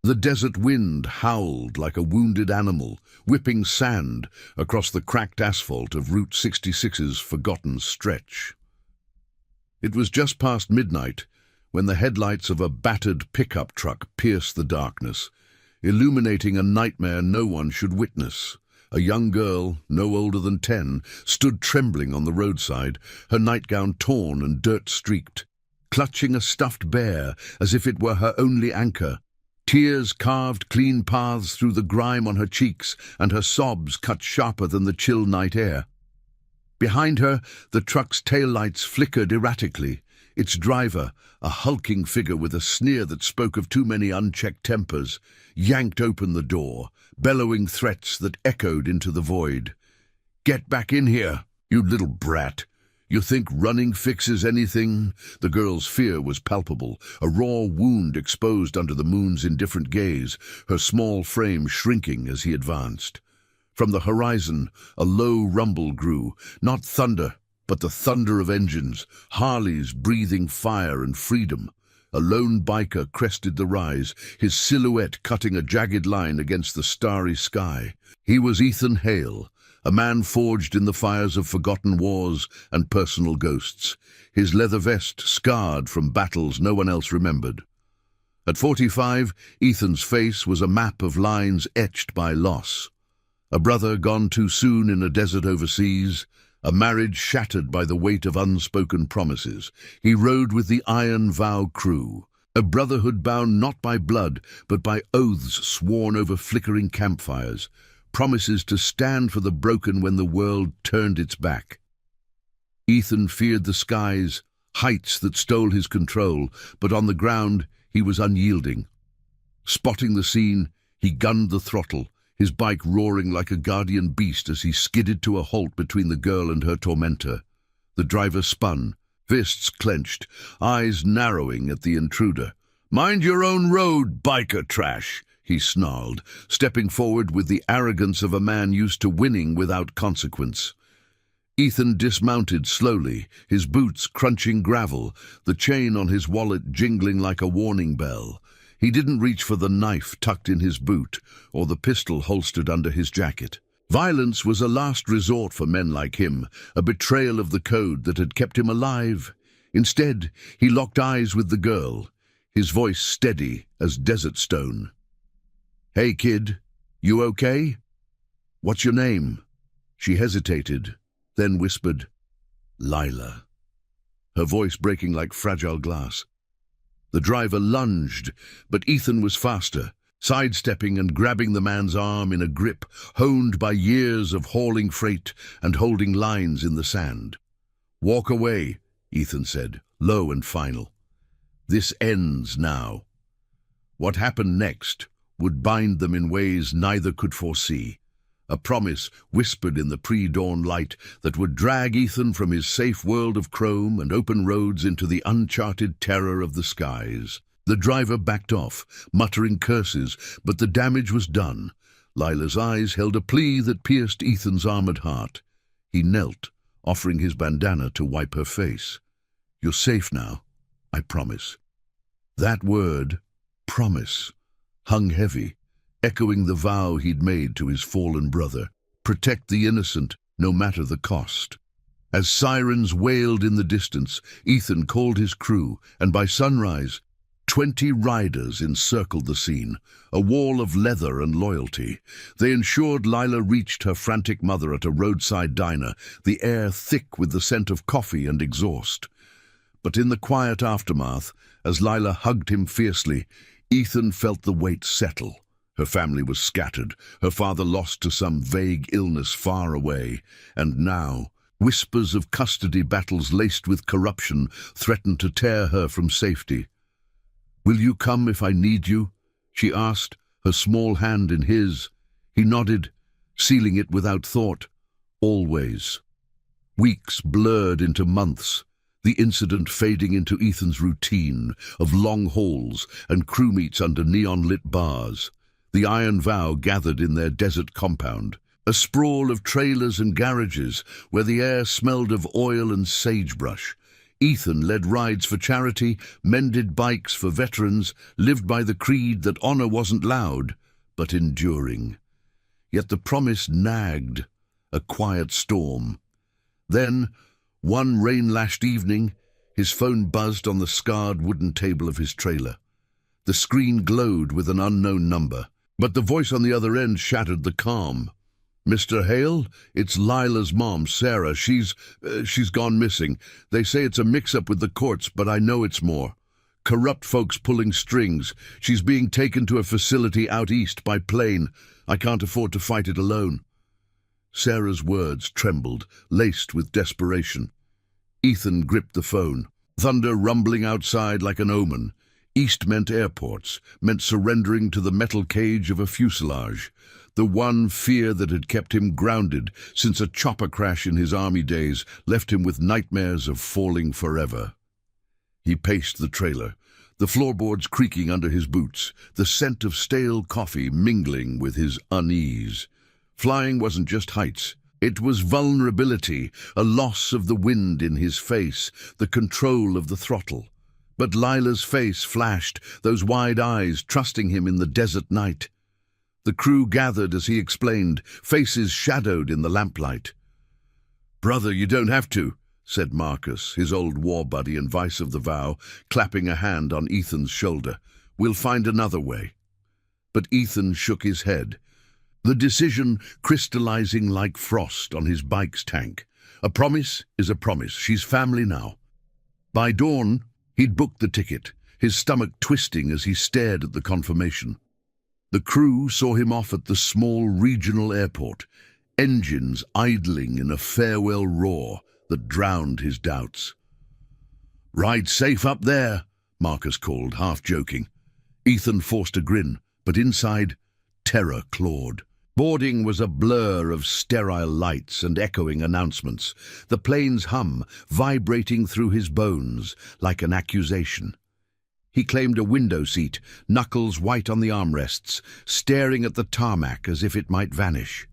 The desert wind howled like a wounded animal, whipping sand across the cracked asphalt of Route 66's forgotten stretch. It was just past midnight when the headlights of a battered pickup truck pierced the darkness, illuminating a nightmare no one should witness. A young girl, no older than 10, stood trembling on the roadside, her nightgown torn and dirt-streaked, clutching a stuffed bear as if it were her only anchor. Tears carved clean paths through the grime on her cheeks, and her sobs cut sharper than the chill night air. Behind her, the truck's taillights flickered erratically. Its driver, a hulking figure with a sneer that spoke of too many unchecked tempers, yanked open the door, bellowing threats that echoed into the void. "Get back in here, you little brat! You think running fixes anything?" The girl's fear was palpable, a raw wound exposed under the moon's indifferent gaze, her small frame shrinking as he advanced. From the horizon, a low rumble grew, not thunder, but the thunder of engines, Harleys breathing fire and freedom. A lone biker crested the rise, his silhouette cutting a jagged line against the starry sky. He was Ethan Hale, a man forged in the fires of forgotten wars and personal ghosts, his leather vest scarred from battles no one else remembered. At 45, Ethan's face was a map of lines etched by loss. A brother gone too soon in a desert overseas, a marriage shattered by the weight of unspoken promises. He rode with the Iron Vow crew, a brotherhood bound not by blood, but by oaths sworn over flickering campfires, promises to stand for the broken when the world turned its back. Ethan feared the skies, heights that stole his control, but on the ground he was unyielding. Spotting the scene, he gunned the throttle, his bike roaring like a guardian beast as he skidded to a halt between the girl and her tormentor. The driver spun, fists clenched, eyes narrowing at the intruder. "Mind your own road, biker trash," he snarled, stepping forward with the arrogance of a man used to winning without consequence. Ethan dismounted slowly, his boots crunching gravel, the chain on his wallet jingling like a warning bell. He didn't reach for the knife tucked in his boot or the pistol holstered under his jacket. Violence was a last resort for men like him, a betrayal of the code that had kept him alive. Instead, he locked eyes with the girl, his voice steady as desert stone. "Hey, kid, you okay? What's your name?" She hesitated, then whispered, "Lila," her voice breaking like fragile glass. The driver lunged, but Ethan was faster, sidestepping and grabbing the man's arm in a grip honed by years of hauling freight and holding lines in the sand. "Walk away," Ethan said, low and final. "This ends now." What happened next would bind them in ways neither could foresee. A promise whispered in the pre-dawn light that would drag Ethan from his safe world of chrome and open roads into the uncharted terror of the skies. The driver backed off, muttering curses, but the damage was done. Lila's eyes held a plea that pierced Ethan's armored heart. He knelt, offering his bandana to wipe her face. "You're safe now, I promise." That word, promise, hung heavy, echoing the vow he'd made to his fallen brother. Protect the innocent, no matter the cost. As sirens wailed in the distance, Ethan called his crew, and by sunrise, 20 riders encircled the scene, a wall of leather and loyalty. They ensured Lila reached her frantic mother at a roadside diner, the air thick with the scent of coffee and exhaust. But in the quiet aftermath, as Lila hugged him fiercely, Ethan felt the weight settle. Her family was scattered, her father lost to some vague illness far away, and now whispers of custody battles laced with corruption threatened to tear her from safety. "Will you come if I need you?" she asked, her small hand in his. He nodded, sealing it without thought. Always. Weeks blurred into months, the incident fading into Ethan's routine of long hauls and crew meets under neon-lit bars. The Iron Vow gathered in their desert compound, a sprawl of trailers and garages where the air smelled of oil and sagebrush. Ethan led rides for charity, mended bikes for veterans, lived by the creed that honor wasn't loud, but enduring. Yet the promise nagged, a quiet storm. Then, one rain-lashed evening, his phone buzzed on the scarred wooden table of his trailer. The screen glowed with an unknown number, but the voice on the other end shattered the calm. "Mr. Hale, it's Lila's mom, Sarah. She's gone missing. They say it's a mix-up with the courts, but I know it's more. Corrupt folks pulling strings. She's being taken to a facility out east by plane. I can't afford to fight it alone." Sarah's words trembled, laced with desperation. Ethan gripped the phone. Thunder rumbling outside like an omen. East meant airports, meant surrendering to the metal cage of a fuselage. The one fear that had kept him grounded since a chopper crash in his army days left him with nightmares of falling forever. He paced the trailer, the floorboards creaking under his boots, the scent of stale coffee mingling with his unease. Flying wasn't just heights. It was vulnerability, a loss of the wind in his face, the control of the throttle. But Lila's face flashed, those wide eyes trusting him in the desert night. The crew gathered as he explained, faces shadowed in the lamplight. "Brother, you don't have to," said Marcus, his old war buddy and vice of the vow, clapping a hand on Ethan's shoulder. "We'll find another way." But Ethan shook his head, the decision crystallizing like frost on his bike's tank. A promise is a promise. She's family now. By dawn, he'd booked the ticket, his stomach twisting as he stared at the confirmation. The crew saw him off at the small regional airport, engines idling in a farewell roar that drowned his doubts. "Ride safe up there," Marcus called, half joking. Ethan forced a grin, but inside, terror clawed. Boarding was a blur of sterile lights and echoing announcements, the plane's hum vibrating through his bones like an accusation. He claimed a window seat, knuckles white on the armrests, staring at the tarmac as if it might vanish.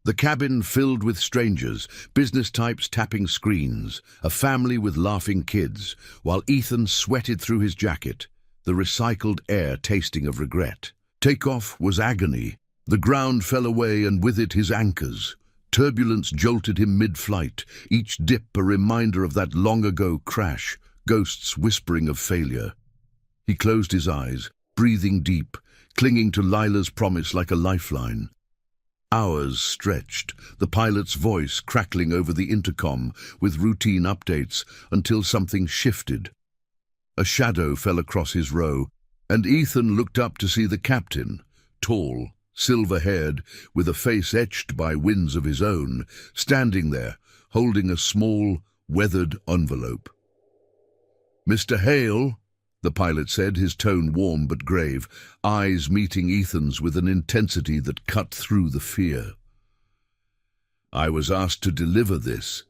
The cabin filled with strangers, business types tapping screens, a family with laughing kids, while Ethan sweated through his jacket, the recycled air tasting of regret. Takeoff was agony. The ground fell away and with it his anchors. Turbulence jolted him mid-flight, each dip a reminder of that long-ago crash, ghosts whispering of failure. He closed his eyes, breathing deep, clinging to Lila's promise like a lifeline. Hours stretched, the pilot's voice crackling over the intercom with routine updates until something shifted. A shadow fell across his row, and Ethan looked up to see the captain, tall, silver-haired, with a face etched by winds of his own, standing there, holding a small, weathered envelope. "Mr. Hale," the pilot said, his tone warm but grave, eyes meeting Ethan's with an intensity that cut through the fear. "I was asked to deliver this,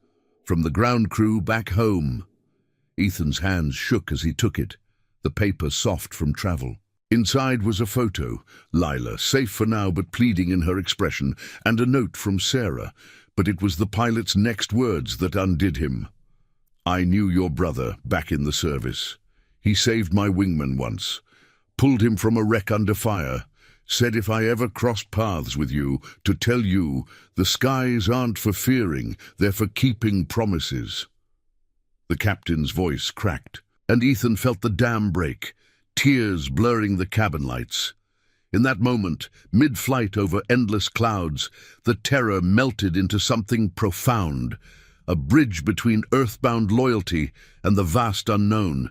from the ground crew back home." Ethan's hands shook as he took it, the paper soft from travel. Inside was a photo, Lila, safe for now but pleading in her expression, and a note from Sarah, but it was the pilot's next words that undid him. "I knew your brother back in the service. He saved my wingman once, pulled him from a wreck under fire, said if I ever crossed paths with you, to tell you, the skies aren't for fearing, they're for keeping promises." The captain's voice cracked, and Ethan felt the dam break, tears blurring the cabin lights. In that moment, mid-flight over endless clouds, the terror melted into something profound, a bridge between earthbound loyalty and the vast unknown,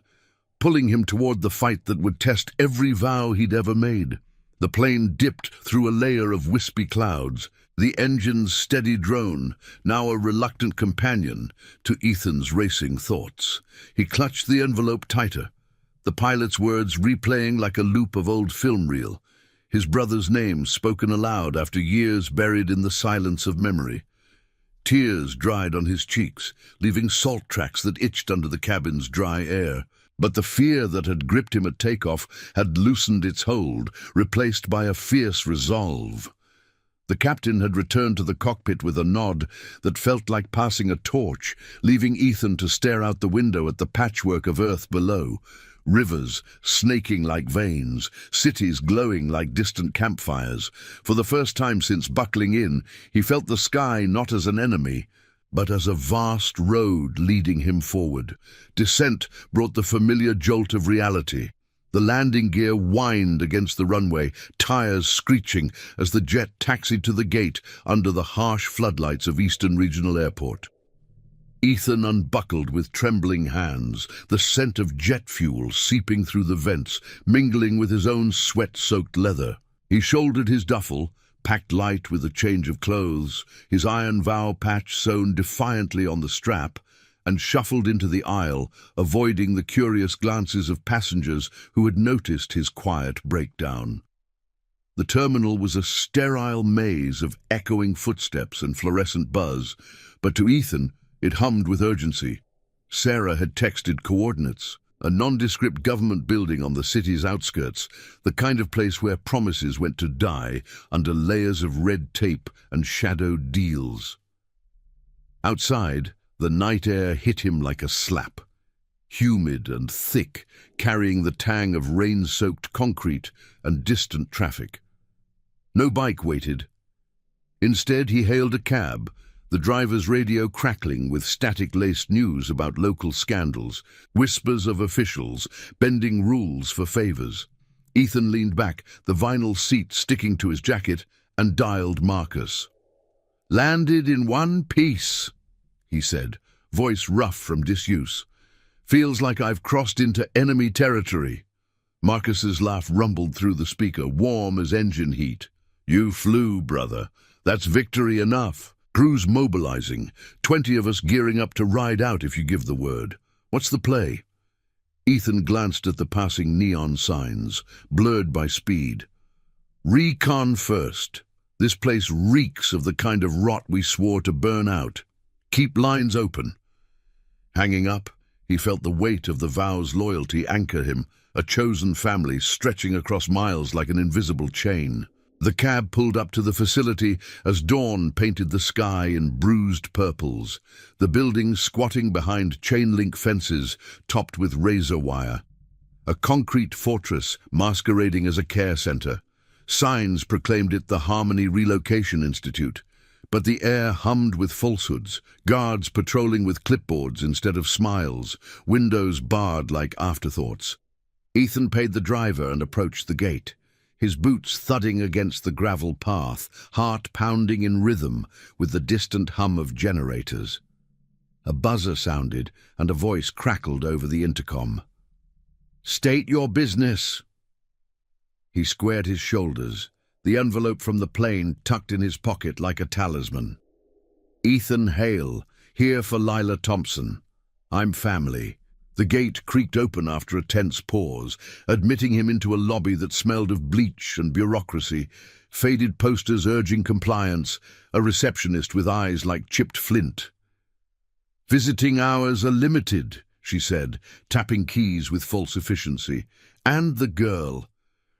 pulling him toward the fight that would test every vow he'd ever made. The plane dipped through a layer of wispy clouds, the engine's steady drone, now a reluctant companion to Ethan's racing thoughts. He clutched the envelope tighter, the pilot's words replaying like a loop of old film reel, his brother's name spoken aloud after years buried in the silence of memory. Tears dried on his cheeks, leaving salt tracks that itched under the cabin's dry air. But the fear that had gripped him at takeoff had loosened its hold, replaced by a fierce resolve. The captain had returned to the cockpit with a nod that felt like passing a torch, leaving Ethan to stare out the window at the patchwork of earth below. Rivers snaking like veins, cities glowing like distant campfires. For the first time since buckling in, he felt the sky not as an enemy, but as a vast road leading him forward. Descent brought the familiar jolt of reality. The landing gear whined against the runway, tires screeching as the jet taxied to the gate under the harsh floodlights of Eastern Regional Airport. Ethan unbuckled with trembling hands, the scent of jet fuel seeping through the vents, mingling with his own sweat-soaked leather. He shouldered his duffel, packed light with a change of clothes, his iron vow patch sewn defiantly on the strap, and shuffled into the aisle, avoiding the curious glances of passengers who had noticed his quiet breakdown. The terminal was a sterile maze of echoing footsteps and fluorescent buzz, but to Ethan it hummed with urgency. Sarah had texted coordinates. A nondescript government building on the city's outskirts, the kind of place where promises went to die under layers of red tape and shadowed deals. Outside, the night air hit him like a slap. Humid and thick, carrying the tang of rain-soaked concrete and distant traffic. No bike waited. Instead, he hailed a cab, the driver's radio crackling with static-laced news about local scandals, whispers of officials bending rules for favors. Ethan leaned back, the vinyl seat sticking to his jacket, and dialed Marcus. "Landed in one piece," he said, voice rough from disuse. "Feels like I've crossed into enemy territory." Marcus's laugh rumbled through the speaker, warm as engine heat. "You flew, brother. That's victory enough. Crew's mobilizing. 20 of us gearing up to ride out if you give the word. What's the play?" Ethan glanced at the passing neon signs, blurred by speed. "Recon first. This place reeks of the kind of rot we swore to burn out. Keep lines open." Hanging up, he felt the weight of the vow's loyalty anchor him, a chosen family stretching across miles like an invisible chain. The cab pulled up to the facility as dawn painted the sky in bruised purples, the building squatting behind chain-link fences topped with razor wire. A concrete fortress masquerading as a care center. Signs proclaimed it the Harmony Relocation Institute, but the air hummed with falsehoods, guards patrolling with clipboards instead of smiles, windows barred like afterthoughts. Ethan paid the driver and approached the gate, his boots thudding against the gravel path, heart pounding in rhythm with the distant hum of generators. A buzzer sounded, and a voice crackled over the intercom. "State your business." He squared his shoulders, the envelope from the plane tucked in his pocket like a talisman. "Ethan Hale, here for Lila Thompson. I'm family." The gate creaked open after a tense pause, admitting him into a lobby that smelled of bleach and bureaucracy, faded posters urging compliance, a receptionist with eyes like chipped flint. "Visiting hours are limited," she said, tapping keys with false efficiency. "And the girl.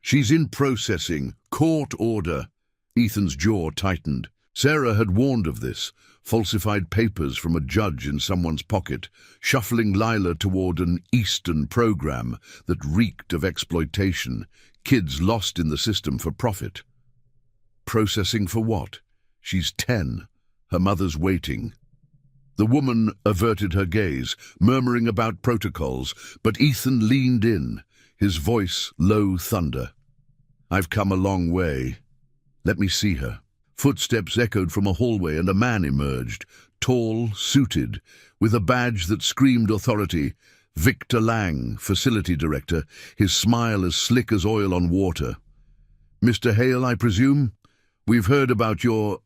She's in processing. Court order." Ethan's jaw tightened. Sarah had warned of this, falsified papers from a judge in someone's pocket, shuffling Lila toward an Eastern program that reeked of exploitation, kids lost in the system for profit. Processing for what? She's 10. Her mother's waiting. The woman averted her gaze, murmuring about protocols, but Ethan leaned in, his voice low thunder. "I've come a long way. Let me see her." Footsteps echoed from a hallway and a man emerged, tall, suited, with a badge that screamed authority. Victor Lang, facility director, his smile as slick as oil on water. "Mr. Hale, I presume? We've heard about your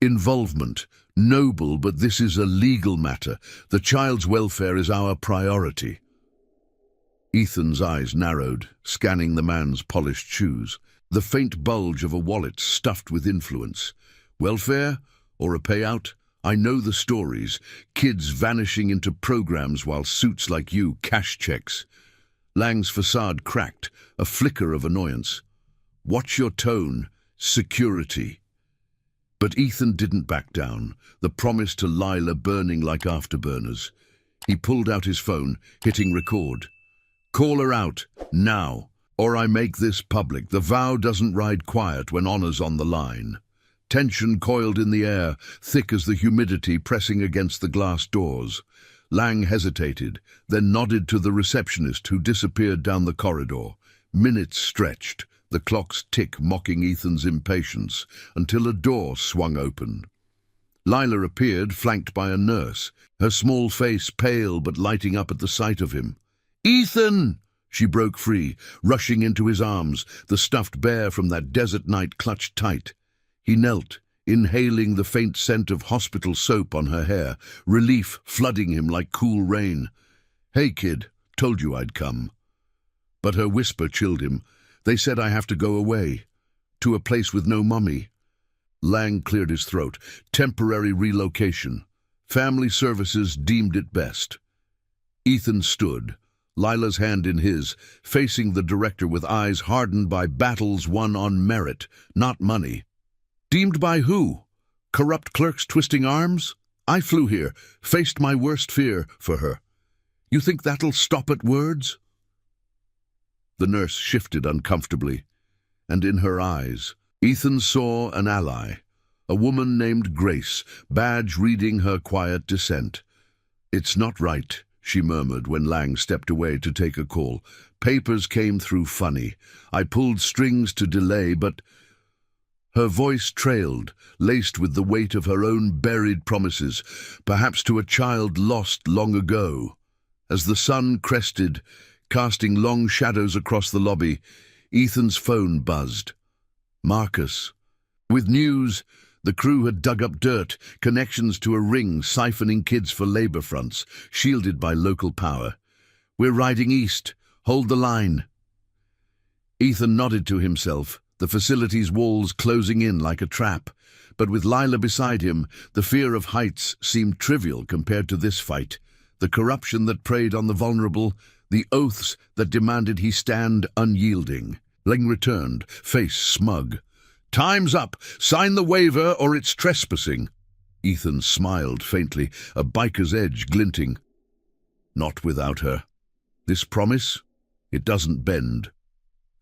involvement. Noble, but this is a legal matter. The child's welfare is our priority." Ethan's eyes narrowed, scanning the man's polished shoes. The faint bulge of a wallet stuffed with influence. Welfare? Or a payout? I know the stories. Kids vanishing into programs while suits like you cash checks. Lang's facade cracked, a flicker of annoyance. "Watch your tone. Security." But Ethan didn't back down, the promise to Lila burning like afterburners. He pulled out his phone, hitting record. "Call her out, now, or I make this public. The vow doesn't ride quiet when honor's on the line." Tension coiled in the air, thick as the humidity pressing against the glass doors. Lang hesitated, then nodded to the receptionist who disappeared down the corridor. Minutes stretched, the clock's tick mocking Ethan's impatience, until a door swung open. Lila appeared, flanked by a nurse, her small face pale but lighting up at the sight of him. "Ethan!" She broke free, rushing into his arms, the stuffed bear from that desert night clutched tight. He knelt, inhaling the faint scent of hospital soap on her hair, relief flooding him like cool rain. "Hey, kid, told you I'd come." But her whisper chilled him. "They said I have to go away, to a place with no mummy." Lang cleared his throat. "Temporary relocation. Family services deemed it best." Ethan stood, Lila's hand in his, facing the director with eyes hardened by battles won on merit, not money. "Deemed by who? Corrupt clerks twisting arms? I flew here, faced my worst fear for her. You think that'll stop at words?" The nurse shifted uncomfortably, and in her eyes, Ethan saw an ally, a woman named Grace, badge reading her quiet dissent. "It's not right," she murmured when Lang stepped away to take a call. "Papers came through funny. I pulled strings to delay, but—" Her voice trailed, laced with the weight of her own buried promises, perhaps to a child lost long ago. As the sun crested, casting long shadows across the lobby, Ethan's phone buzzed. Marcus. With news, the crew had dug up dirt, connections to a ring siphoning kids for labor fronts, shielded by local power. "We're riding east. Hold the line." Ethan nodded to himself, the facility's walls closing in like a trap. But with Lila beside him, the fear of heights seemed trivial compared to this fight. The corruption that preyed on the vulnerable, the oaths that demanded he stand unyielding. Lang returned, face smug. "Time's up. Sign the waiver or it's trespassing." Ethan smiled faintly, a biker's edge glinting. "Not without her. This promise, it doesn't bend.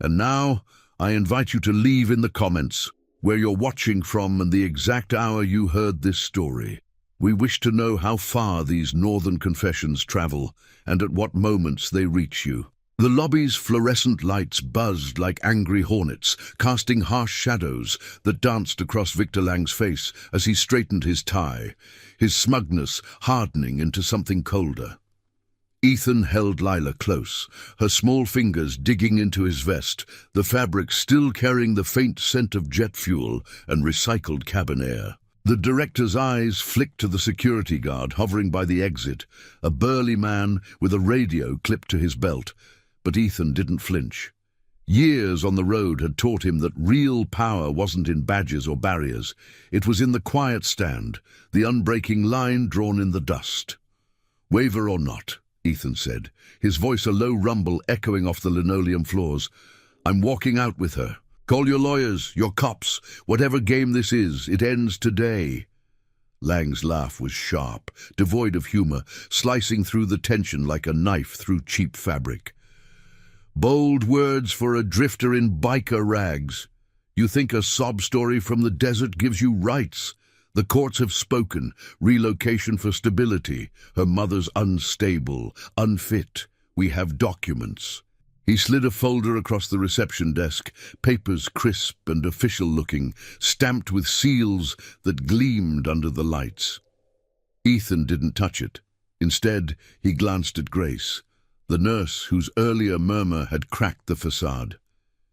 And now, I invite you to leave in the comments where you're watching from and the exact hour you heard this story. We wish to know how far these northern confessions travel and at what moments they reach you. The lobby's fluorescent lights buzzed like angry hornets, casting harsh shadows that danced across Victor Lang's face as he straightened his tie, his smugness hardening into something colder. Ethan held Lila close, her small fingers digging into his vest, the fabric still carrying the faint scent of jet fuel and recycled cabin air. The director's eyes flicked to the security guard hovering by the exit, a burly man with a radio clipped to his belt. But Ethan didn't flinch. Years on the road had taught him that real power wasn't in badges or barriers. It was in the quiet stand, the unbreaking line drawn in the dust. "Waiver or not," Ethan said, his voice a low rumble echoing off the linoleum floors. "I'm walking out with her. Call your lawyers, your cops, whatever game this is, it ends today." Lang's laugh was sharp, devoid of humor, slicing through the tension like a knife through cheap fabric. "Bold words for a drifter in biker rags. You think a sob story from the desert gives you rights? The courts have spoken. Relocation for stability. Her mother's unstable, unfit. We have documents." He slid a folder across the reception desk, papers crisp and official-looking, stamped with seals that gleamed under the lights. Ethan didn't touch it. Instead, he glanced at Grace, the nurse whose earlier murmur had cracked the facade.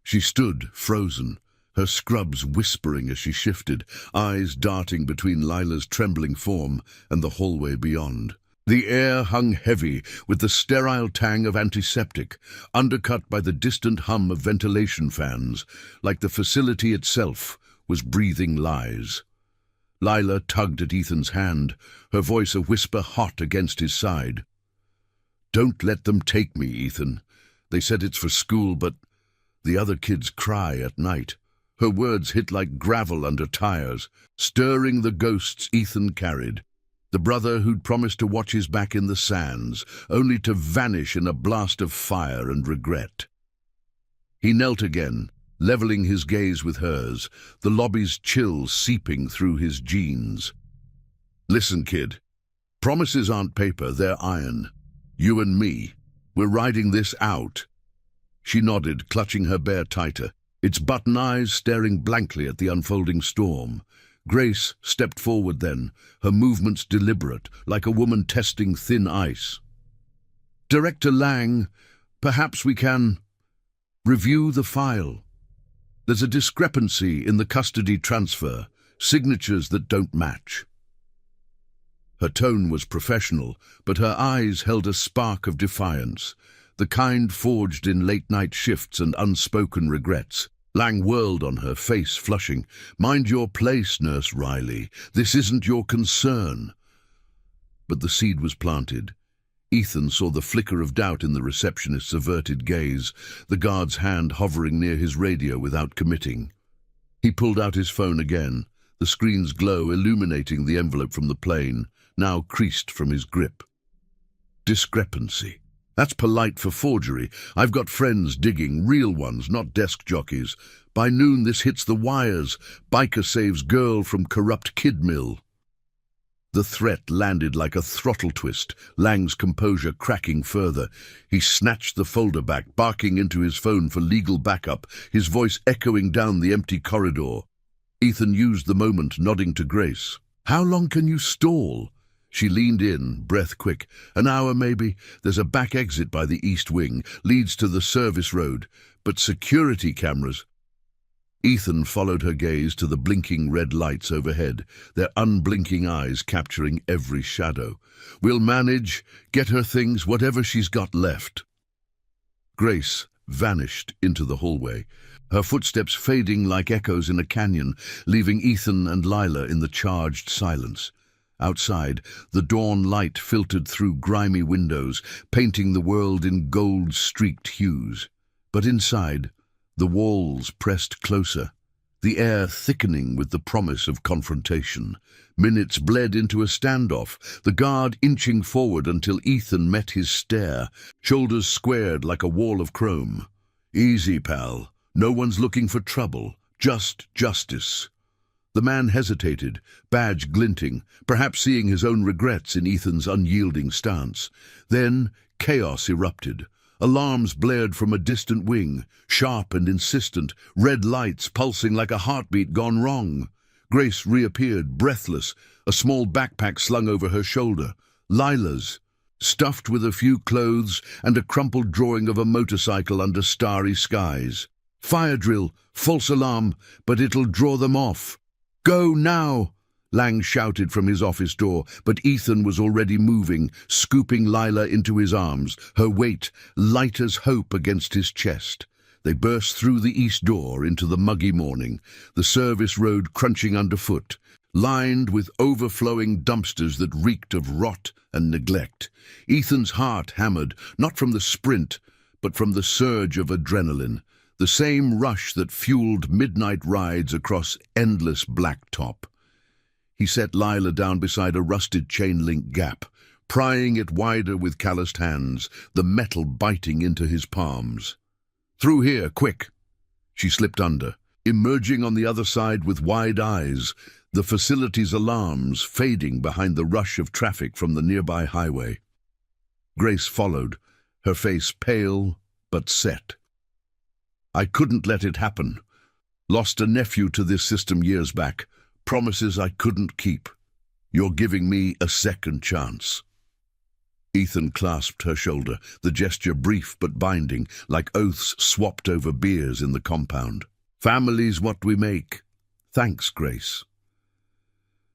She stood, frozen, her scrubs whispering as she shifted, eyes darting between Lila's trembling form and the hallway beyond. The air hung heavy with the sterile tang of antiseptic, undercut by the distant hum of ventilation fans, like the facility itself was breathing lies. Lila tugged at Ethan's hand, her voice a whisper hot against his side. "Don't let them take me, Ethan. They said it's for school, but the other kids cry at night. Her words hit like gravel under tires, stirring the ghosts Ethan carried. The brother who'd promised to watch his back in the sands, only to vanish in a blast of fire and regret. He knelt again, leveling his gaze with hers, the lobby's chill seeping through his jeans. "Listen, kid. Promises aren't paper, they're iron. You and me, we're riding this out." She nodded, clutching her bear tighter, its button eyes staring blankly at the unfolding storm. Grace stepped forward then, her movements deliberate, like a woman testing thin ice. "Director Lang, perhaps we can review the file. There's a discrepancy in the custody transfer, signatures that don't match." Her tone was professional, but her eyes held a spark of defiance, the kind forged in late-night shifts and unspoken regrets. Lang whirled on her, face flushing. "Mind your place, Nurse Riley. This isn't your concern." But the seed was planted. Ethan saw the flicker of doubt in the receptionist's averted gaze, the guard's hand hovering near his radio without committing. He pulled out his phone again, the screen's glow illuminating the envelope from the plane, now creased from his grip. "Discrepancy. That's polite for forgery. I've got friends digging, real ones, not desk jockeys. By noon this hits the wires. Biker saves girl from corrupt kid mill." The threat landed like a throttle twist, Lang's composure cracking further. He snatched the folder back, barking into his phone for legal backup, his voice echoing down the empty corridor. Ethan used the moment, nodding to Grace. "How long can you stall?" She leaned in, breath quick. "An hour, maybe. There's a back exit by the east wing, leads to the service road, but security cameras." Ethan followed her gaze to the blinking red lights overhead, their unblinking eyes capturing every shadow. "We'll manage, get her things, whatever she's got left." Grace vanished into the hallway, her footsteps fading like echoes in a canyon, leaving Ethan and Lila in the charged silence. Outside, the dawn light filtered through grimy windows, painting the world in gold-streaked hues. But inside, the walls pressed closer, the air thickening with the promise of confrontation. Minutes bled into a standoff, the guard inching forward until Ethan met his stare, shoulders squared like a wall of chrome. "Easy, pal. No one's looking for trouble, just justice." The man hesitated, badge glinting, perhaps seeing his own regrets in Ethan's unyielding stance. Then chaos erupted. Alarms blared from a distant wing, sharp and insistent, red lights pulsing like a heartbeat gone wrong. Grace reappeared, breathless, a small backpack slung over her shoulder. Lila's, stuffed with a few clothes and a crumpled drawing of a motorcycle under starry skies. "Fire drill, false alarm, but it'll draw them off." "Go now!" Lang shouted from his office door, but Ethan was already moving, scooping Lila into his arms, her weight light as hope against his chest. They burst through the east door into the muggy morning, the service road crunching underfoot, lined with overflowing dumpsters that reeked of rot and neglect. Ethan's heart hammered, not from the sprint, but from the surge of adrenaline, the same rush that fueled midnight rides across endless blacktop. He set Lila down beside a rusted chain-link gap, prying it wider with calloused hands, the metal biting into his palms. "Through here, quick!" She slipped under, emerging on the other side with wide eyes, the facility's alarms fading behind the rush of traffic from the nearby highway. Grace followed, her face pale but set. "I couldn't let it happen. Lost a nephew to this system years back. Promises I couldn't keep. You're giving me a second chance." Ethan clasped her shoulder, the gesture brief but binding, like oaths swapped over beers in the compound. "Family's what we make. Thanks, Grace."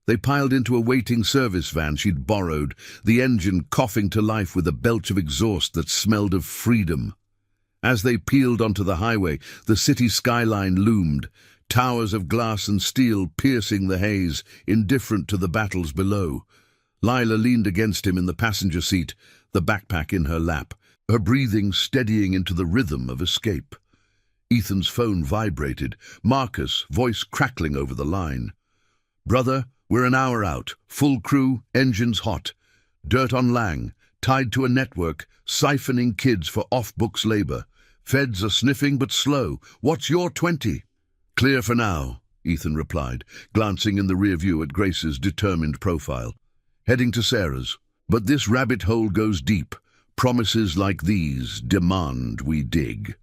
They piled into a waiting service van she'd borrowed, the engine coughing to life with a belch of exhaust that smelled of freedom. As they peeled onto the highway, the city skyline loomed, towers of glass and steel piercing the haze, indifferent to the battles below. Lila leaned against him in the passenger seat, the backpack in her lap, her breathing steadying into the rhythm of escape. Ethan's phone vibrated. Marcus, voice crackling over the line. "Brother, we're an hour out. Full crew, engines hot. Dirt on Lang, tied to a network, siphoning kids for off-books labor. Feds are sniffing but slow. What's your 20? "Clear for now," Ethan replied, glancing in the rear view at Grace's determined profile. "Heading to Sarah's. But this rabbit hole goes deep. Promises like these demand we dig."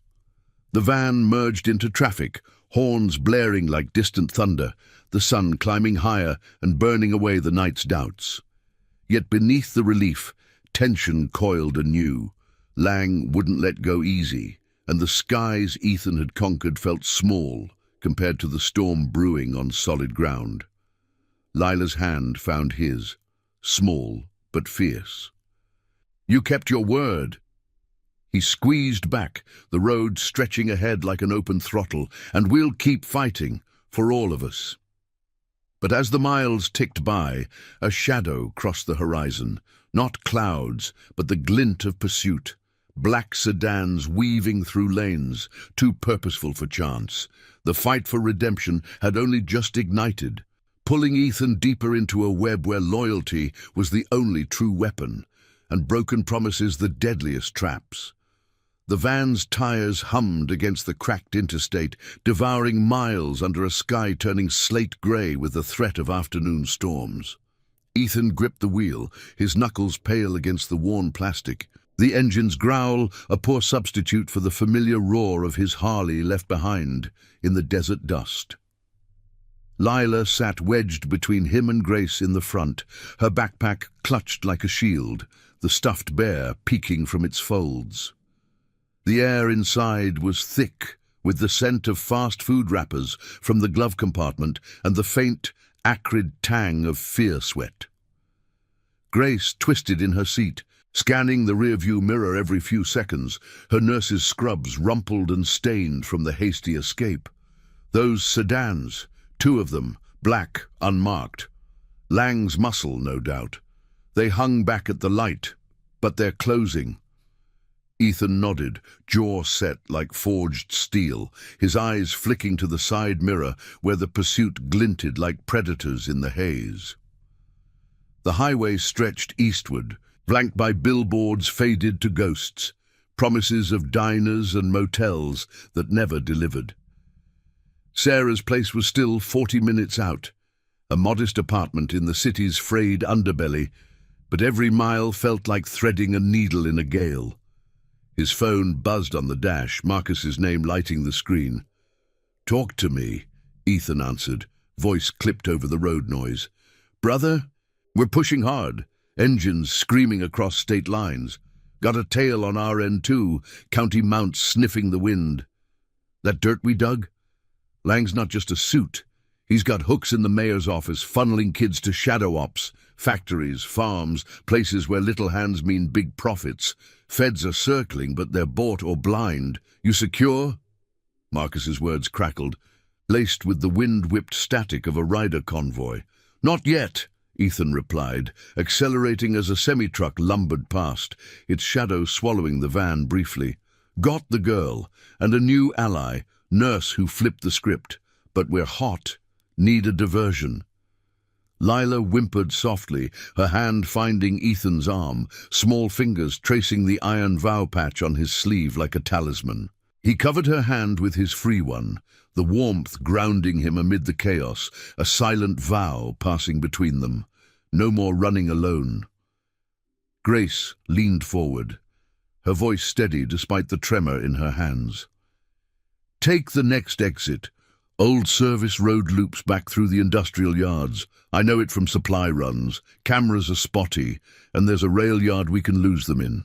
The van merged into traffic, horns blaring like distant thunder, the sun climbing higher and burning away the night's doubts. Yet beneath the relief, tension coiled anew. Lang wouldn't let go easy, and the skies Ethan had conquered felt small compared to the storm brewing on solid ground. Lila's hand found his, small but fierce. "You kept your word." He squeezed back, the road stretching ahead like an open throttle, "and we'll keep fighting, for all of us." But as the miles ticked by, a shadow crossed the horizon, not clouds, but the glint of pursuit. Black sedans weaving through lanes, too purposeful for chance. The fight for redemption had only just ignited, pulling Ethan deeper into a web where loyalty was the only true weapon, and broken promises the deadliest traps. The van's tires hummed against the cracked interstate, devouring miles under a sky turning slate grey with the threat of afternoon storms. Ethan gripped the wheel, his knuckles pale against the worn plastic. The engine's growl, a poor substitute for the familiar roar of his Harley left behind in the desert dust. Lila sat wedged between him and Grace in the front, her backpack clutched like a shield, the stuffed bear peeking from its folds. The air inside was thick, with the scent of fast food wrappers from the glove compartment and the faint, acrid tang of fear sweat. Grace twisted in her seat, scanning the rearview mirror every few seconds, her nurse's scrubs rumpled and stained from the hasty escape. Those sedans, 2 of them, black, unmarked. Lang's muscle, no doubt. They hung back at the light, but they're closing. Ethan nodded, jaw set like forged steel, his eyes flicking to the side mirror where the pursuit glinted like predators in the haze. The highway stretched eastward, flanked by billboards faded to ghosts, promises of diners and motels that never delivered. Sarah's place was still 40 minutes out, a modest apartment in the city's frayed underbelly, but every mile felt like threading a needle in a gale. His phone buzzed on the dash, Marcus's name lighting the screen. "Talk to me," Ethan answered, voice clipped over the road noise. "Brother, we're pushing hard, engines screaming across state lines. Got a tail on our end too, county mounts sniffing the wind. That dirt we dug? Lang's not just a suit. He's got hooks in the mayor's office, funneling kids to shadow ops, factories, farms, places where little hands mean big profits. Feds are circling, but they're bought or blind. You secure?" Marcus's words crackled, laced with the wind-whipped static of a rider convoy. "Not yet," Ethan replied, accelerating as a semi-truck lumbered past, its shadow swallowing the van briefly. "Got the girl, and a new ally, nurse who flipped the script. But we're hot. Need a diversion." Lila whimpered softly, her hand finding Ethan's arm, small fingers tracing the iron vow patch on his sleeve like a talisman. He covered her hand with his free one, the warmth grounding him amid the chaos, a silent vow passing between them. No more running alone. Grace leaned forward, her voice steady despite the tremor in her hands. "Take the next exit. Old service road loops back through the industrial yards. I know it from supply runs. Cameras are spotty, and there's a rail yard we can lose them in."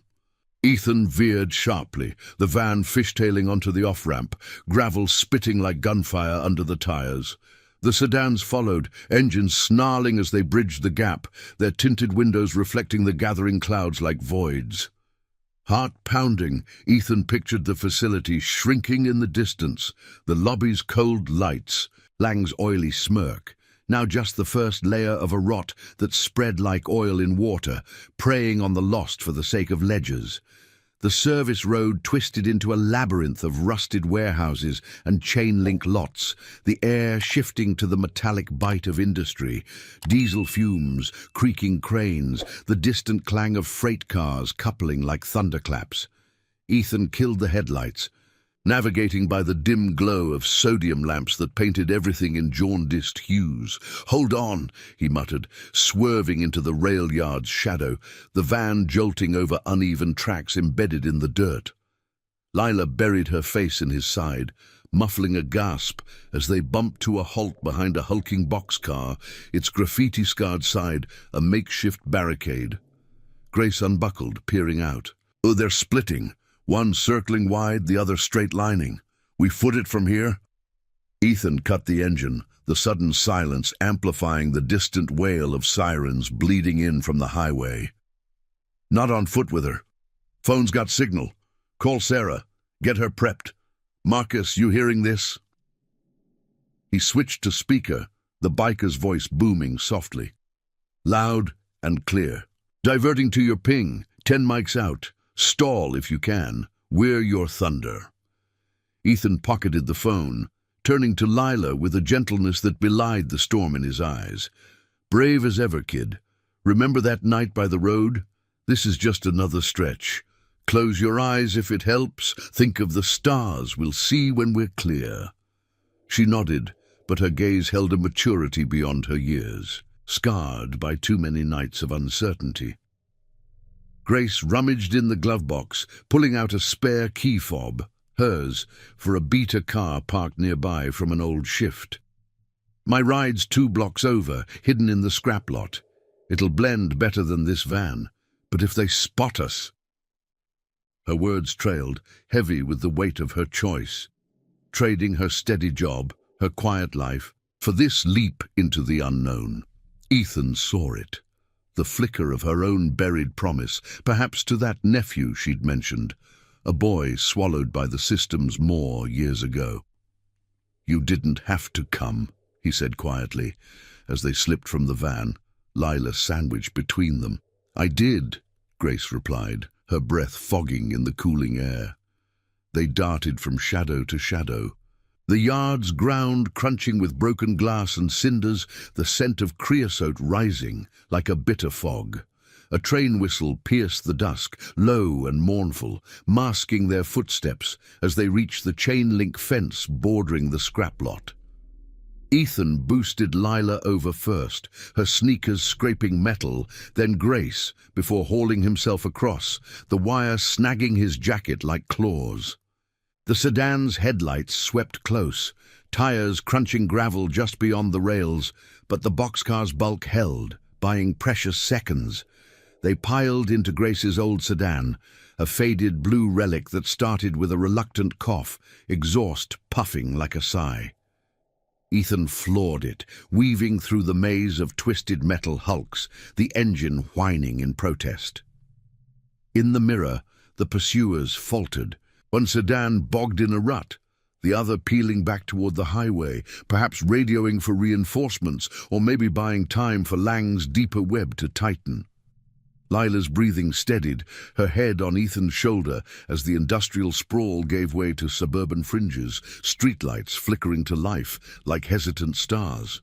Ethan veered sharply, the van fishtailing onto the off-ramp, gravel spitting like gunfire under the tires. The sedans followed, engines snarling as they bridged the gap, their tinted windows reflecting the gathering clouds like voids. Heart pounding, Ethan pictured the facility shrinking in the distance, the lobby's cold lights, Lang's oily smirk, now just the first layer of a rot that spread like oil in water, preying on the lost for the sake of ledgers. The service road twisted into a labyrinth of rusted warehouses and chain-link lots, the air shifting to the metallic bite of industry, diesel fumes, creaking cranes, the distant clang of freight cars coupling like thunderclaps. Ethan killed the headlights, navigating by the dim glow of sodium lamps that painted everything in jaundiced hues. "Hold on," he muttered, swerving into the rail yard's shadow, the van jolting over uneven tracks embedded in the dirt. Lila buried her face in his side, muffling a gasp as they bumped to a halt behind a hulking boxcar, its graffiti-scarred side a makeshift barricade. Grace unbuckled, peering out. "Oh, they're splitting. One circling wide, the other straight-lining. We foot it from here?" Ethan cut the engine, the sudden silence amplifying the distant wail of sirens bleeding in from the highway. "Not on foot with her. Phone's got signal. Call Sarah. Get her prepped. Marcus, you hearing this?" He switched to speaker, the biker's voice booming softly. "Loud and clear. Diverting to your ping. 10 mics out. Stall if you can. We're your thunder." Ethan pocketed the phone, turning to Lila with a gentleness that belied the storm in his eyes. "Brave as ever, kid. Remember that night by the road? This is just another stretch. Close your eyes if it helps. Think of the stars we'll see when we're clear." She nodded, but her gaze held a maturity beyond her years, scarred by too many nights of uncertainty. Grace rummaged in the glove box, pulling out a spare key fob, hers, for a beater car parked nearby from an old shift. "My ride's 2 blocks over, hidden in the scrap lot. It'll blend better than this van. But if they spot us—" Her words trailed, heavy with the weight of her choice, trading her steady job, her quiet life, for this leap into the unknown. Ethan saw it. The flicker of her own buried promise, perhaps to that nephew she'd mentioned, a boy swallowed by the system's maw years ago. "You didn't have to come," he said quietly, as they slipped from the van, Lila sandwiched between them. "I did," Grace replied, her breath fogging in the cooling air. They darted from shadow to shadow. The yard's ground crunching with broken glass and cinders, the scent of creosote rising like a bitter fog. A train whistle pierced the dusk, low and mournful, masking their footsteps as they reached the chain-link fence bordering the scrap lot. Ethan boosted Lila over first, her sneakers scraping metal, then Grace, before hauling himself across, the wire snagging his jacket like claws. The sedan's headlights swept close, tires crunching gravel just beyond the rails, but the boxcar's bulk held, buying precious seconds. They piled into Grace's old sedan, a faded blue relic that started with a reluctant cough, exhaust puffing like a sigh. Ethan floored it, weaving through the maze of twisted metal hulks, the engine whining in protest. In the mirror, the pursuers faltered, one sedan bogged in a rut, the other peeling back toward the highway, perhaps radioing for reinforcements or maybe buying time for Lang's deeper web to tighten. Lila's breathing steadied, her head on Ethan's shoulder as the industrial sprawl gave way to suburban fringes, streetlights flickering to life like hesitant stars.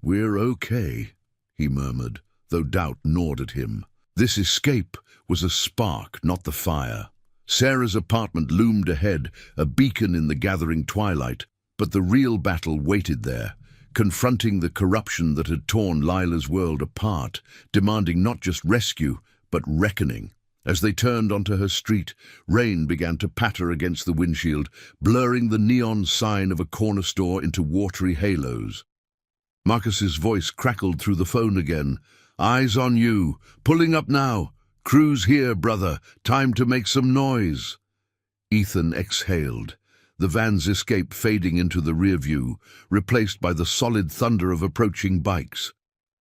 "We're okay," he murmured, though doubt gnawed at him. This escape was a spark, not the fire. Sarah's apartment loomed ahead, a beacon in the gathering twilight, but the real battle waited there, confronting the corruption that had torn Lila's world apart, demanding not just rescue, but reckoning. As they turned onto her street, rain began to patter against the windshield, blurring the neon sign of a corner store into watery halos. Marcus's voice crackled through the phone again. "Eyes on you. Pulling up now. Cruise here, brother. Time to make some noise." Ethan exhaled, the van's escape fading into the rear view, replaced by the solid thunder of approaching bikes.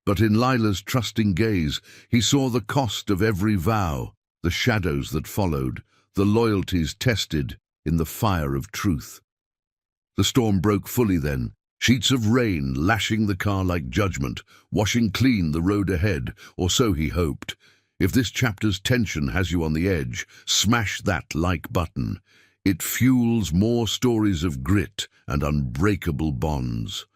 But in Lila's trusting gaze, he saw the cost of every vow, the shadows that followed, the loyalties tested in the fire of truth. The storm broke fully then, sheets of rain lashing the car like judgment, washing clean the road ahead, or so he hoped. If this chapter's tension has you on the edge, smash that like button. It fuels more stories of grit and unbreakable bonds.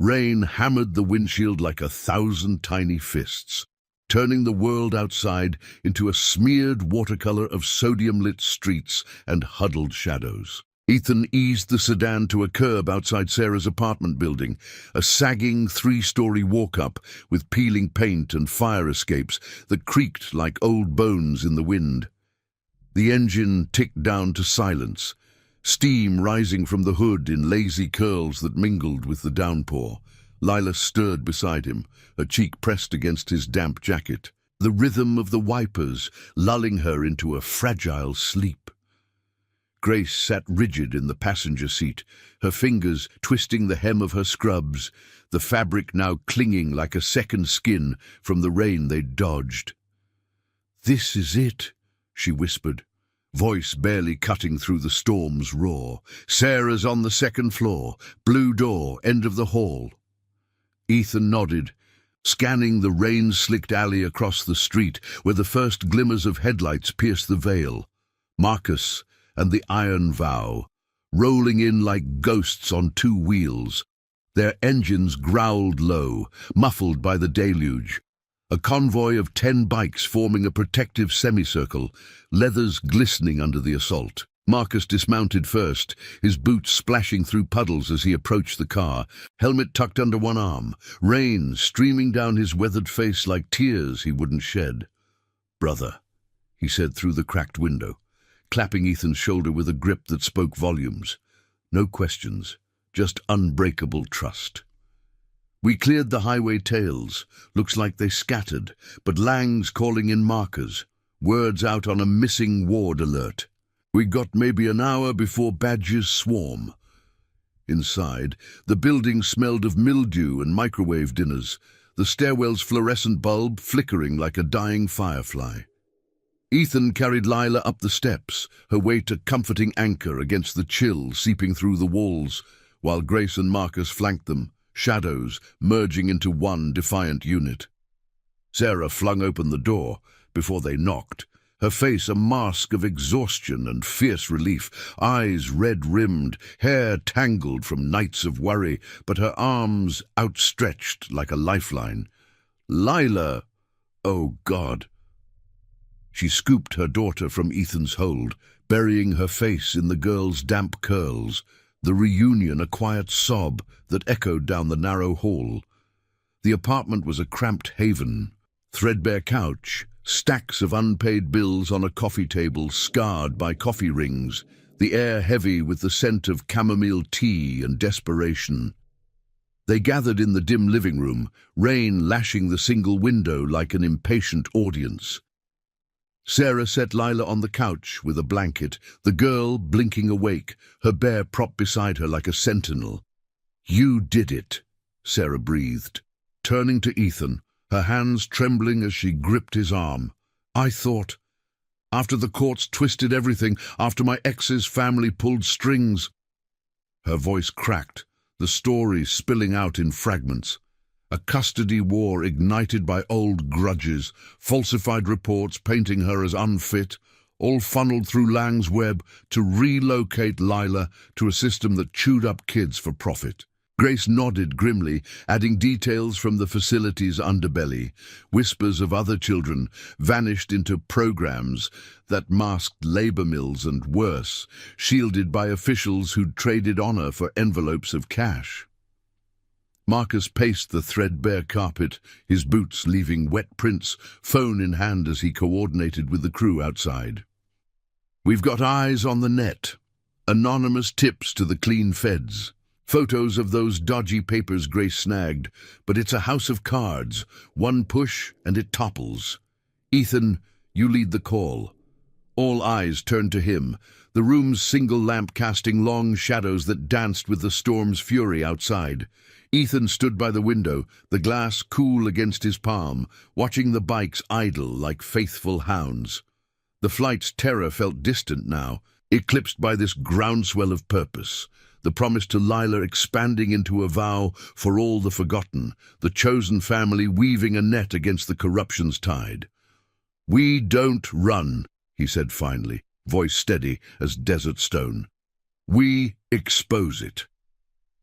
Rain hammered the windshield like 1,000 tiny fists, turning the world outside into a smeared watercolor of sodium-lit streets and huddled shadows. Ethan eased the sedan to a curb outside Sarah's apartment building, a sagging 3-story walk-up with peeling paint and fire escapes that creaked like old bones in the wind. The engine ticked down to silence, steam rising from the hood in lazy curls that mingled with the downpour. Lila stirred beside him, her cheek pressed against his damp jacket, the rhythm of the wipers lulling her into a fragile sleep. Grace sat rigid in the passenger seat, her fingers twisting the hem of her scrubs, the fabric now clinging like a second skin from the rain they'd dodged. "This is it," she whispered, voice barely cutting through the storm's roar. "Sarah's on the second floor, blue door, end of the hall." Ethan nodded, scanning the rain-slicked alley across the street where the first glimmers of headlights pierced the veil. Marcus and the Iron Vow, rolling in like ghosts on 2 wheels. Their engines growled low, muffled by the deluge. A convoy of 10 bikes forming a protective semicircle, leathers glistening under the assault. Marcus dismounted first, his boots splashing through puddles as he approached the car, helmet tucked under one arm, rain streaming down his weathered face like tears he wouldn't shed. "Brother," he said through the cracked window, clapping Ethan's shoulder with a grip that spoke volumes. No questions, just unbreakable trust. "We cleared the highway tails. Looks like they scattered, but Lang's calling in markers. Words out on a missing ward alert. We got maybe an hour before badgers swarm." Inside, the building smelled of mildew and microwave dinners, the stairwell's fluorescent bulb flickering like a dying firefly. Ethan carried Lila up the steps, her weight a comforting anchor against the chill seeping through the walls, while Grace and Marcus flanked them, shadows merging into one defiant unit. Sarah flung open the door before they knocked, her face a mask of exhaustion and fierce relief, eyes red-rimmed, hair tangled from nights of worry, but her arms outstretched like a lifeline. "Lila! Oh, God!" She scooped her daughter from Ethan's hold, burying her face in the girl's damp curls, the reunion a quiet sob that echoed down the narrow hall. The apartment was a cramped haven, threadbare couch, stacks of unpaid bills on a coffee table scarred by coffee rings, the air heavy with the scent of chamomile tea and desperation. They gathered in the dim living room, rain lashing the single window like an impatient audience. Sarah set Lila on the couch with a blanket, the girl blinking awake, her bear propped beside her like a sentinel. "You did it," Sarah breathed, turning to Ethan, her hands trembling as she gripped his arm. "I thought, after the courts twisted everything, after my ex's family pulled strings." Her voice cracked, the story spilling out in fragments. A custody war ignited by old grudges, falsified reports painting her as unfit, all funneled through Lang's web to relocate Lila to a system that chewed up kids for profit. Grace nodded grimly, adding details from the facility's underbelly. Whispers of other children vanished into programs that masked labor mills and worse, shielded by officials who'd traded honor for envelopes of cash. Marcus paced the threadbare carpet, his boots leaving wet prints, phone in hand as he coordinated with the crew outside. "We've got eyes on the net. Anonymous tips to the clean feds. Photos of those dodgy papers Grace snagged, but it's a house of cards. One push and it topples. Ethan, you lead the call." All eyes turned to him, the room's single lamp casting long shadows that danced with the storm's fury outside. Ethan stood by the window, the glass cool against his palm, watching the bikes idle like faithful hounds. The flight's terror felt distant now, eclipsed by this groundswell of purpose, the promise to Lila expanding into a vow for all the forgotten, the chosen family weaving a net against the corruption's tide. "We don't run," he said finally, voice steady as desert stone. "We expose it.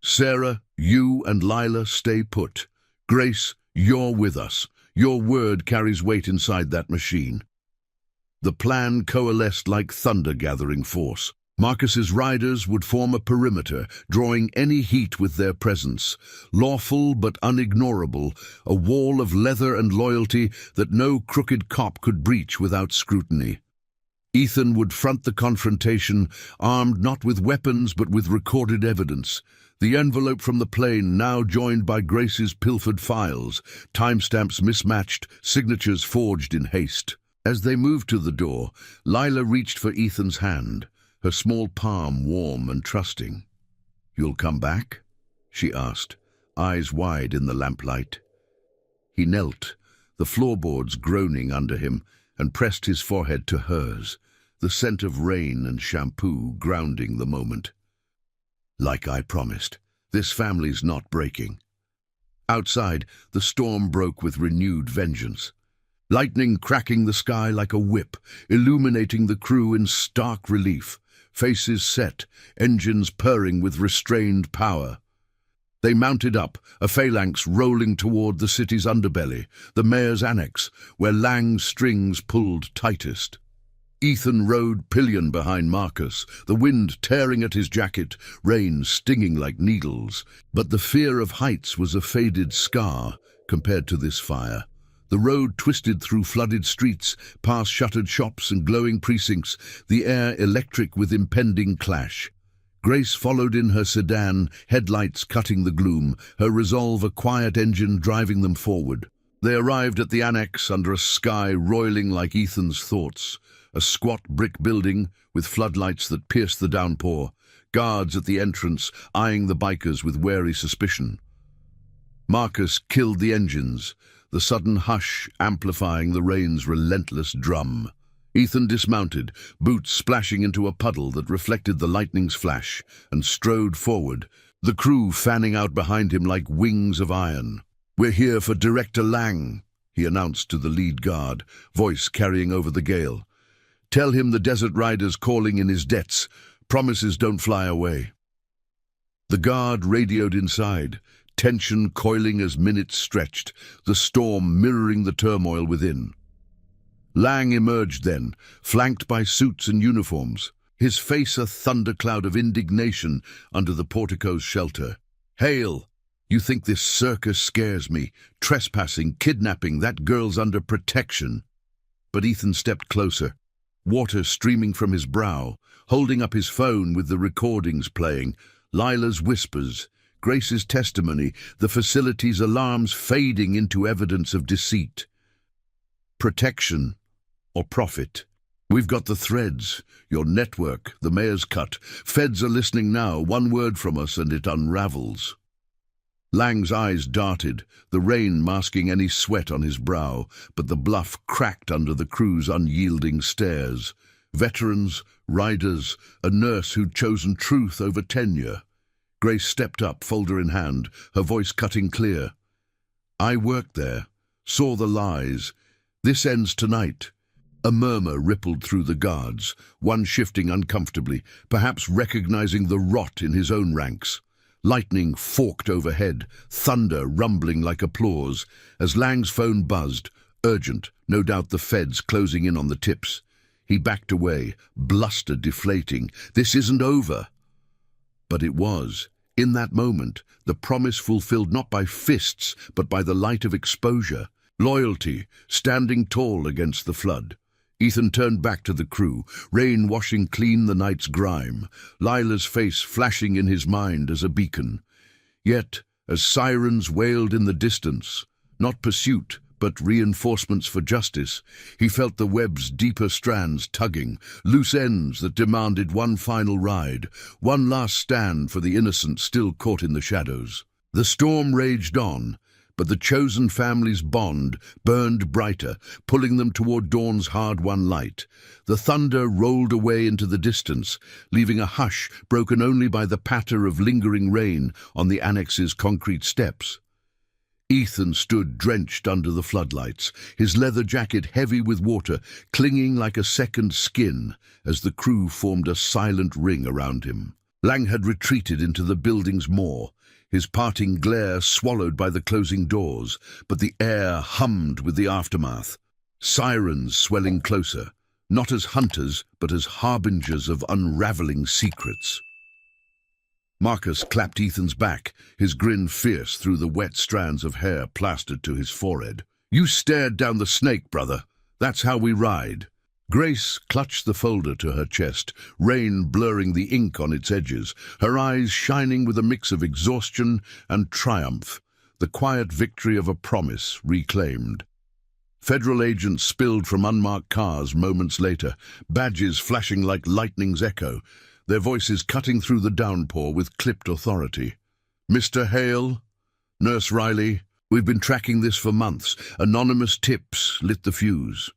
Sarah, you and Lila stay put. Grace, you're with us. Your word carries weight inside that machine." The plan coalesced like thunder gathering force. Marcus's riders would form a perimeter, drawing any heat with their presence. Lawful but unignorable, a wall of leather and loyalty that no crooked cop could breach without scrutiny. Ethan would front the confrontation, armed not with weapons but with recorded evidence. The envelope from the plane now joined by Grace's pilfered files, timestamps mismatched, signatures forged in haste. As they moved to the door, Lila reached for Ethan's hand, her small palm warm and trusting. "You'll come back?" she asked, eyes wide in the lamplight. He knelt, the floorboards groaning under him, and pressed his forehead to hers, the scent of rain and shampoo grounding the moment. "Like I promised, this family's not breaking." Outside, the storm broke with renewed vengeance. Lightning cracking the sky like a whip, illuminating the crew in stark relief, faces set, engines purring with restrained power. They mounted up, a phalanx rolling toward the city's underbelly, the mayor's annex, where Lang's strings pulled tightest. Ethan rode pillion behind Marcus, the wind tearing at his jacket, rain stinging like needles. But the fear of heights was a faded scar compared to this fire. The road twisted through flooded streets, past shuttered shops and glowing precincts, the air electric with impending clash. Grace followed in her sedan, headlights cutting the gloom, her resolve a quiet engine driving them forward. They arrived at the annex under a sky roiling like Ethan's thoughts. A squat brick building with floodlights that pierced the downpour, guards at the entrance eyeing the bikers with wary suspicion. Marcus killed the engines, the sudden hush amplifying the rain's relentless drum. Ethan dismounted, boots splashing into a puddle that reflected the lightning's flash, and strode forward, the crew fanning out behind him like wings of iron. "We're here for Director Lang," he announced to the lead guard, voice carrying over the gale. "Tell him the desert rider's calling in his debts. Promises don't fly away." The guard radioed inside, tension coiling as minutes stretched, the storm mirroring the turmoil within. Lang emerged then, flanked by suits and uniforms, his face a thundercloud of indignation under the portico's shelter. "Hail! You think this circus scares me? Trespassing, kidnapping, that girl's under protection." But Ethan stepped closer, water streaming from his brow, holding up his phone with the recordings playing, Lila's whispers, Grace's testimony, the facility's alarms fading into evidence of deceit. Protection or profit? We've got the threads, your network, the mayor's cut. Feds are listening now, one word from us and it unravels. Lang's eyes darted, the rain masking any sweat on his brow, but the bluff cracked under the crew's unyielding stares. Veterans, riders, a nurse who'd chosen truth over tenure. Grace stepped up, folder in hand, her voice cutting clear. "I worked there, saw the lies. This ends tonight." A murmur rippled through the guards, one shifting uncomfortably, perhaps recognizing the rot in his own ranks. Lightning forked overhead, thunder rumbling like applause, as Lang's phone buzzed, urgent, no doubt the feds closing in on the tips. He backed away, bluster deflating. "This isn't over." But it was. In that moment, the promise fulfilled not by fists, but by the light of exposure. Loyalty, standing tall against the flood. Ethan turned back to the crew, rain washing clean the night's grime, Lila's face flashing in his mind as a beacon. Yet, as sirens wailed in the distance, not pursuit, but reinforcements for justice, he felt the web's deeper strands tugging, loose ends that demanded one final ride, one last stand for the innocent still caught in the shadows. The storm raged on, but the chosen family's bond burned brighter, pulling them toward dawn's hard-won light. The thunder rolled away into the distance, leaving a hush broken only by the patter of lingering rain on the annex's concrete steps. Ethan stood drenched under the floodlights, his leather jacket heavy with water, clinging like a second skin as the crew formed a silent ring around him. Lang had retreated into the building's maw, his parting glare swallowed by the closing doors, but the air hummed with the aftermath. Sirens swelling closer, not as hunters, but as harbingers of unraveling secrets. Marcus clapped Ethan's back, his grin fierce through the wet strands of hair plastered to his forehead. "You stared down the snake, brother. That's how we ride." Grace clutched the folder to her chest, rain blurring the ink on its edges, her eyes shining with a mix of exhaustion and triumph, the quiet victory of a promise reclaimed. Federal agents spilled from unmarked cars moments later, badges flashing like lightning's echo, their voices cutting through the downpour with clipped authority. "Mr. Hale, Nurse Riley, we've been tracking this for months. Anonymous tips lit the fuse."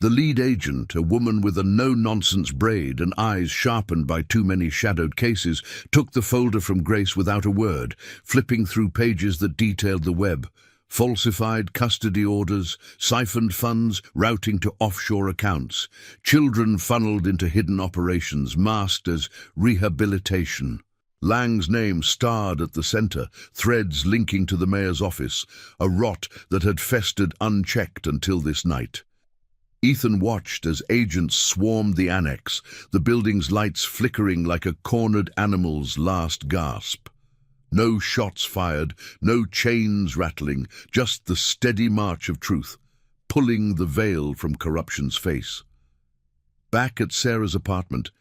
The lead agent, a woman with a no-nonsense braid and eyes sharpened by too many shadowed cases, took the folder from Grace without a word, flipping through pages that detailed the web. Falsified custody orders, siphoned funds routing to offshore accounts, children funneled into hidden operations masked as rehabilitation. Lang's name starred at the center, threads linking to the mayor's office, a rot that had festered unchecked until this night. Ethan watched as agents swarmed the annex, the building's lights flickering like a cornered animal's last gasp. No shots fired, no chains rattling, just the steady march of truth, pulling the veil from corruption's face. Back at Sarah's apartment,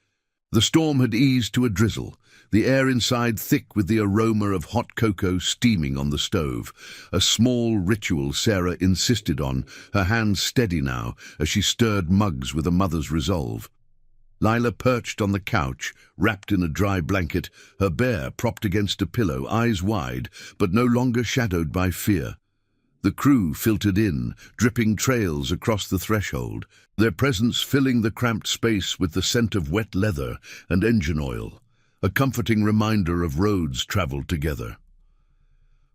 the storm had eased to a drizzle, the air inside thick with the aroma of hot cocoa steaming on the stove, a small ritual Sarah insisted on, her hands steady now as she stirred mugs with a mother's resolve. Lila perched on the couch, wrapped in a dry blanket, her bear propped against a pillow, eyes wide, but no longer shadowed by fear. The crew filtered in, dripping trails across the threshold, their presence filling the cramped space with the scent of wet leather and engine oil, a comforting reminder of roads traveled together.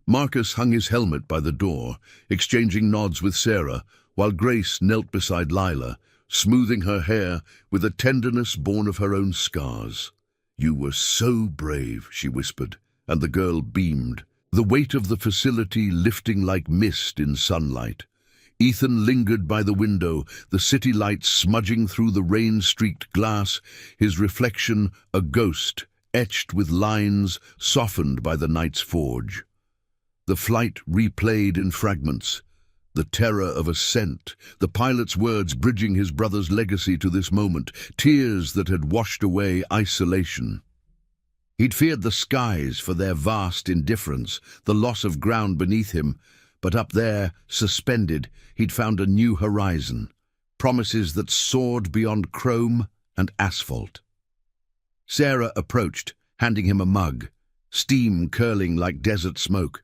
Marcus hung his helmet by the door, exchanging nods with Sarah, while Grace knelt beside Lila, smoothing her hair with a tenderness born of her own scars. "You were so brave," she whispered, and the girl beamed, the weight of the facility lifting like mist in sunlight. Ethan lingered by the window, the city lights smudging through the rain-streaked glass, his reflection a ghost, etched with lines softened by the night's forge. The flight replayed in fragments, the terror of ascent, the pilot's words bridging his brother's legacy to this moment, tears that had washed away isolation. He'd feared the skies for their vast indifference, the loss of ground beneath him, but up there, suspended, he'd found a new horizon, promises that soared beyond chrome and asphalt. Sarah approached, handing him a mug, steam curling like desert smoke.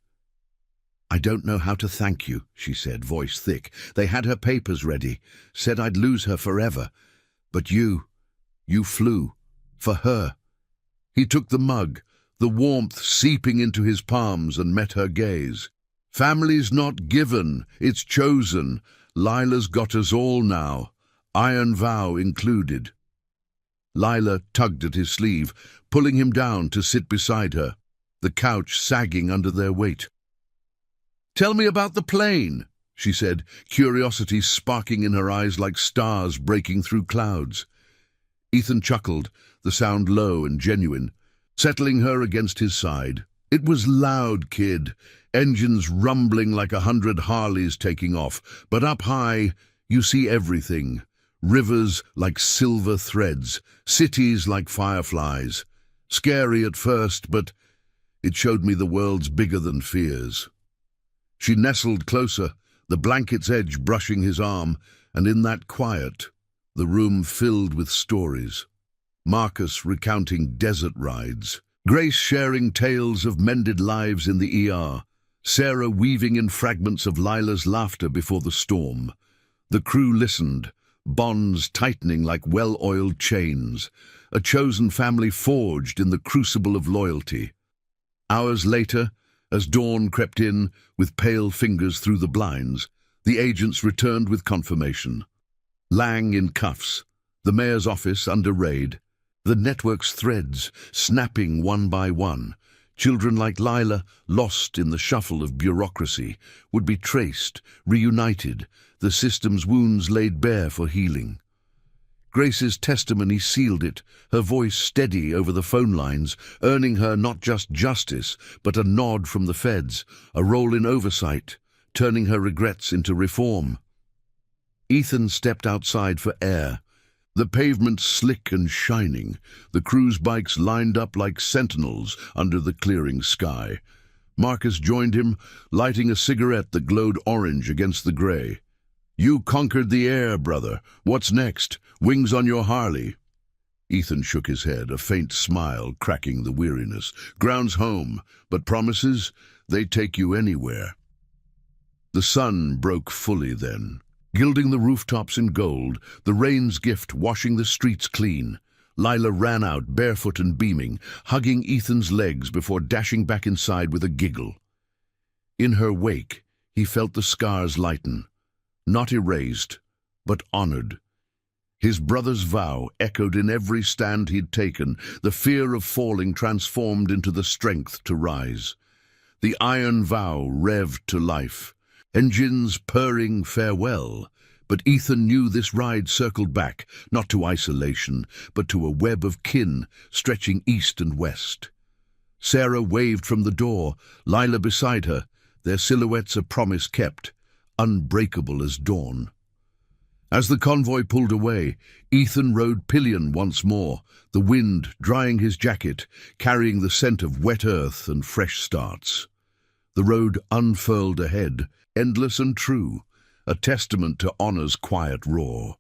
"I don't know how to thank you," she said, voice thick. "They had her papers ready, said I'd lose her forever. But you flew. For her." He took the mug, the warmth seeping into his palms, and met her gaze. "Family's not given, it's chosen. Lila's got us all now, iron vow included." Lila tugged at his sleeve, pulling him down to sit beside her, the couch sagging under their weight. "Tell me about the plane," she said, curiosity sparking in her eyes like stars breaking through clouds. Ethan chuckled, the sound low and genuine, settling her against his side. "It was loud, kid, engines rumbling like 100 Harleys taking off, but up high you see everything. Rivers like silver threads, cities like fireflies. Scary at first, but it showed me the world's bigger than fears." She nestled closer, the blanket's edge brushing his arm, and in that quiet, the room filled with stories. Marcus recounting desert rides, Grace sharing tales of mended lives in the ER, Sarah weaving in fragments of Lila's laughter before the storm. The crew listened, bonds tightening like well-oiled chains, a chosen family forged in the crucible of loyalty. Hours later, As dawn crept in, with pale fingers through the blinds, the agents returned with confirmation. Lang in cuffs, the mayor's office under raid, the network's threads snapping one by one. Children like Lila, lost in the shuffle of bureaucracy, would be traced, reunited, the system's wounds laid bare for healing. Grace's testimony sealed it, her voice steady over the phone lines, earning her not just justice, but a nod from the feds, a role in oversight, turning her regrets into reform. Ethan stepped outside for air. The pavement slick and shining, the cruise bikes lined up like sentinels under the clearing sky. Marcus joined him, lighting a cigarette that glowed orange against the grey. "You conquered the air, brother. What's next? Wings on your Harley?" Ethan shook his head, a faint smile cracking the weariness. "Ground's home, but promises, they take you anywhere." The sun broke fully then, gilding the rooftops in gold, the rain's gift washing the streets clean. Lila ran out, barefoot and beaming, hugging Ethan's legs before dashing back inside with a giggle. In her wake, he felt the scars lighten, not erased, but honored. His brother's vow echoed in every stand he'd taken, the fear of falling transformed into the strength to rise. The iron vow revved to life, engines purring farewell, but Ethan knew this ride circled back, not to isolation, but to a web of kin stretching east and west. Sarah waved from the door, Lila beside her, their silhouettes a promise kept, unbreakable as dawn. As the convoy pulled away, Ethan rode pillion once more, the wind drying his jacket, carrying the scent of wet earth and fresh starts. The road unfurled ahead, endless and true, a testament to honor's quiet roar.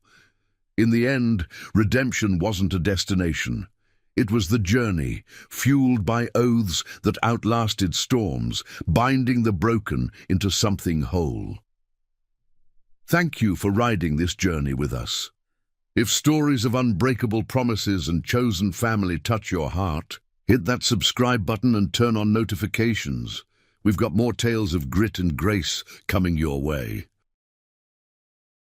In the end, redemption wasn't a destination. It was the journey, fueled by oaths that outlasted storms, binding the broken into something whole. Thank you for riding this journey with us. If stories of unbreakable promises and chosen family touch your heart, hit that subscribe button and turn on notifications. We've got more tales of grit and grace coming your way.